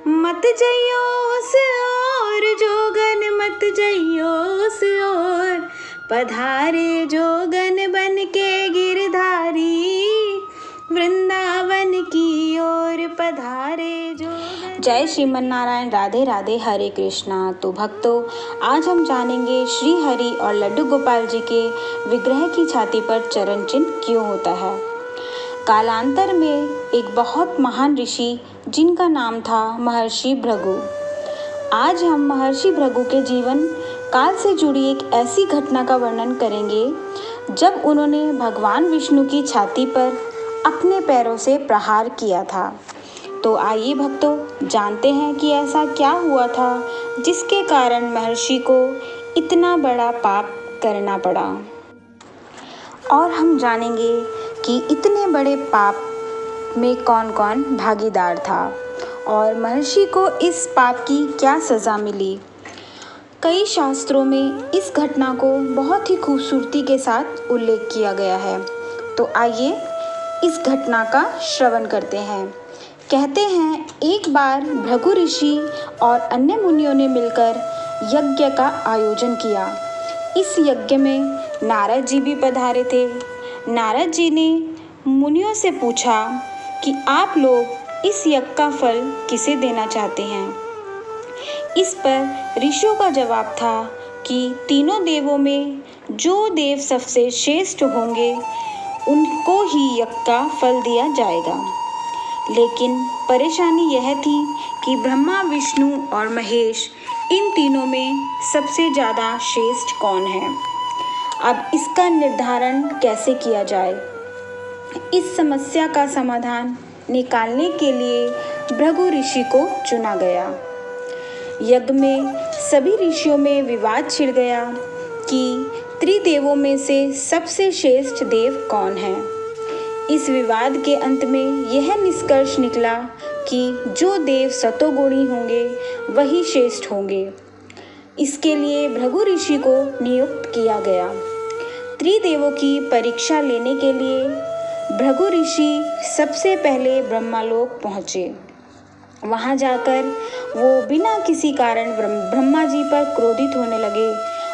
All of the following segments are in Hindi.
मत जइयो उस ओर जोगन, मत जइयो उस ओर, पधारे जोगन बन के गिरधारी, वृंदावन की ओर पधारे जोगन। जय श्रीमन नारायण, राधे राधे, हरे कृष्णा। तो भक्तों, आज हम जानेंगे श्री हरि और लड्डू गोपाल जी के विग्रह की छाती पर चरण चिन्ह क्यों होता है। कालांतर में एक बहुत महान ऋषि जिनका नाम था महर्षि भृगु। आज हम महर्षि भृगु के जीवन काल से जुड़ी एक ऐसी घटना का वर्णन करेंगे जब उन्होंने भगवान विष्णु की छाती पर अपने पैरों से प्रहार किया था। तो आइए भक्तों, जानते हैं कि ऐसा क्या हुआ था जिसके कारण महर्षि को इतना बड़ा पाप करना पड़ा। और हम जानेंगे कि इतने बड़े पाप में कौन कौन भागीदार था और महर्षि को इस पाप की क्या सज़ा मिली। कई शास्त्रों में इस घटना को बहुत ही खूबसूरती के साथ उल्लेख किया गया है। तो आइए इस घटना का श्रवण करते हैं। कहते हैं, एक बार भृगु ऋषि और अन्य मुनियों ने मिलकर यज्ञ का आयोजन किया। इस यज्ञ में नारद जी भी पधारे थे। नारद जी ने मुनियों से पूछा कि आप लोग इस यज्ञ का फल किसे देना चाहते हैं। इस पर ऋषियों का जवाब था कि तीनों देवों में जो देव सबसे श्रेष्ठ होंगे उनको ही यज्ञ का फल दिया जाएगा। लेकिन परेशानी यह थी कि ब्रह्मा, विष्णु और महेश, इन तीनों में सबसे ज़्यादा श्रेष्ठ कौन है। अब इसका निर्धारण कैसे किया जाए। इस समस्या का समाधान निकालने के लिए भृगु ऋषि को चुना गया। यज्ञ में सभी ऋषियों में विवाद छिड़ गया कि त्रिदेवों में से सबसे श्रेष्ठ देव कौन है। इस विवाद के अंत में यह निष्कर्ष निकला कि जो देव सतोगुणी होंगे वही श्रेष्ठ होंगे। इसके लिए भृगु ऋषि को नियुक्त किया गया। त्रिदेवों की परीक्षा लेने के लिए भृगु ऋषि सबसे पहले ब्रह्मालोक पहुँचे। वहाँ जाकर वो बिना किसी कारण ब्रह्मा जी पर क्रोधित होने लगे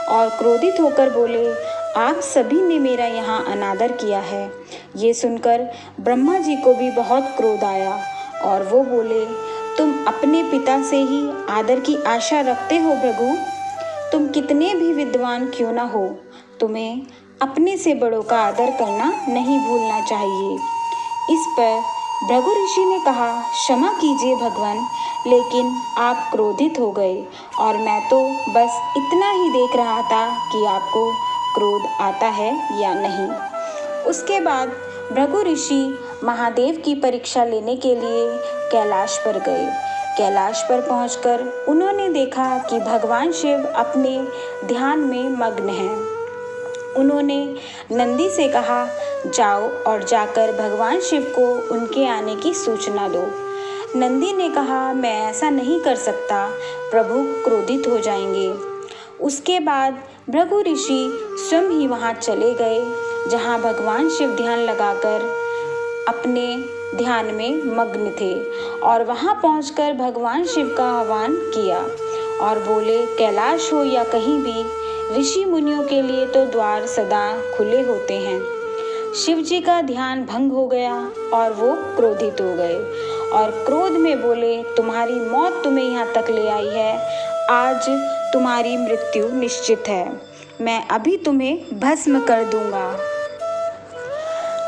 और क्रोधित होकर बोले, आप सभी ने मेरा यहाँ अनादर किया है। ये सुनकर ब्रह्मा जी को भी बहुत क्रोध आया और वो बोले, तुम अपने पिता से ही आदर की आशा रखते हो भृगु। तुम कितने भी विद्वान क्यों ना हो, तुम्हें अपने से बड़ों का आदर करना नहीं भूलना चाहिए। इस पर भृगु ऋषि ने कहा, क्षमा कीजिए भगवान, लेकिन आप क्रोधित हो गए और मैं तो बस इतना ही देख रहा था कि आपको क्रोध आता है या नहीं। उसके बाद भृगु ऋषि महादेव की परीक्षा लेने के लिए कैलाश पर गए। कैलाश पर पहुंचकर उन्होंने देखा कि भगवान शिव अपने ध्यान में मग्न हैं। उन्होंने नंदी से कहा, जाओ और जाकर भगवान शिव को उनके आने की सूचना दो। नंदी ने कहा, मैं ऐसा नहीं कर सकता, प्रभु क्रोधित हो जाएंगे। उसके बाद भृगु ऋषि स्वयं ही वहाँ चले गए जहाँ भगवान शिव ध्यान लगाकर अपने ध्यान में मग्न थे और वहाँ पहुंचकर भगवान शिव का आह्वान किया और बोले, कैलाश हो या कहीं भी, ऋषि मुनियों के लिए तो द्वार सदा खुले होते हैं। शिव जी का ध्यान भंग हो गया और वो क्रोधित हो गए और क्रोध में बोले, तुम्हारी मौत तुम्हें यहाँ तक ले आई है, आज तुम्हारी मृत्यु निश्चित है, मैं अभी तुम्हें भस्म कर दूंगा।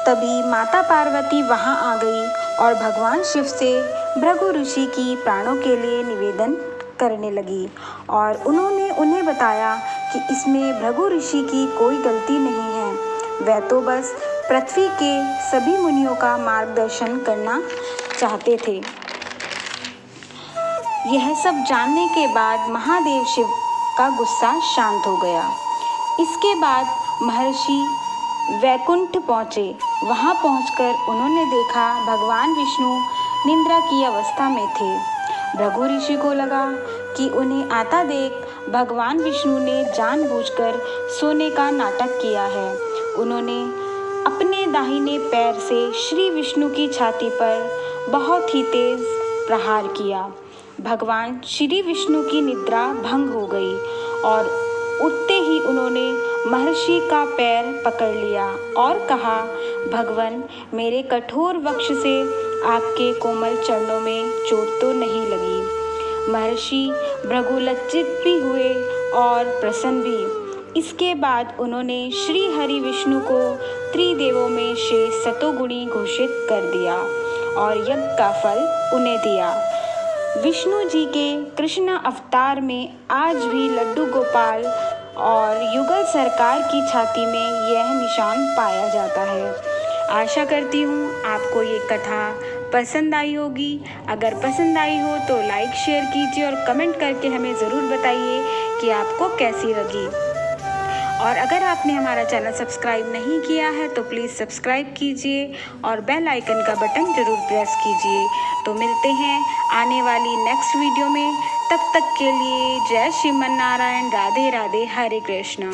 तभी माता पार्वती वहाँ आ गई और भगवान शिव से भृगु ऋषि की प्राणों के लिए निवेदन करने लगी और उन्होंने उन्हें बताया कि इसमें भृगु ऋषि की कोई गलती नहीं है, वह तो बस पृथ्वी के सभी मुनियों का मार्गदर्शन करना चाहते थे। यह सब जानने के बाद महादेव शिव का गुस्सा शांत हो गया। इसके बाद महर्षि वैकुंठ पहुँचे। वहाँ पहुंचकर उन्होंने देखा भगवान विष्णु निद्रा की अवस्था में थे। भृगु ऋषि को लगा कि उन्हें आता देख भगवान विष्णु ने जानबूझकर सोने का नाटक किया है। उन्होंने अपने दाहिने पैर से श्री विष्णु की छाती पर बहुत ही तेज प्रहार किया। भगवान श्री विष्णु की निद्रा भंग हो गई और उठते ही उन्होंने महर्षि का पैर पकड़ लिया और कहा, भगवान, मेरे कठोर वक्ष से आपके कोमल चरणों में चोट तो नहीं लगी। महर्षि भृगुलज्जित भी हुए और प्रसन्न भी। इसके बाद उन्होंने श्री हरि विष्णु को त्रिदेवों में से सतोगुणी घोषित कर दिया और यज्ञ का फल उन्हें दिया। विष्णु जी के कृष्ण अवतार में आज भी लड्डू गोपाल और युगल सरकार की छाती में यह निशान पाया जाता है। आशा करती हूँ आपको ये कथा पसंद आई होगी। अगर पसंद आई हो तो लाइक शेयर कीजिए और कमेंट करके हमें ज़रूर बताइए कि आपको कैसी लगी। और अगर आपने हमारा चैनल सब्सक्राइब नहीं किया है तो प्लीज़ सब्सक्राइब कीजिए और बेल आइकन का बटन ज़रूर प्रेस कीजिए। तो मिलते हैं आने वाली नेक्स्ट वीडियो में। तब तक के लिए जय श्रीमन नारायण, राधे राधे, हरे कृष्णा।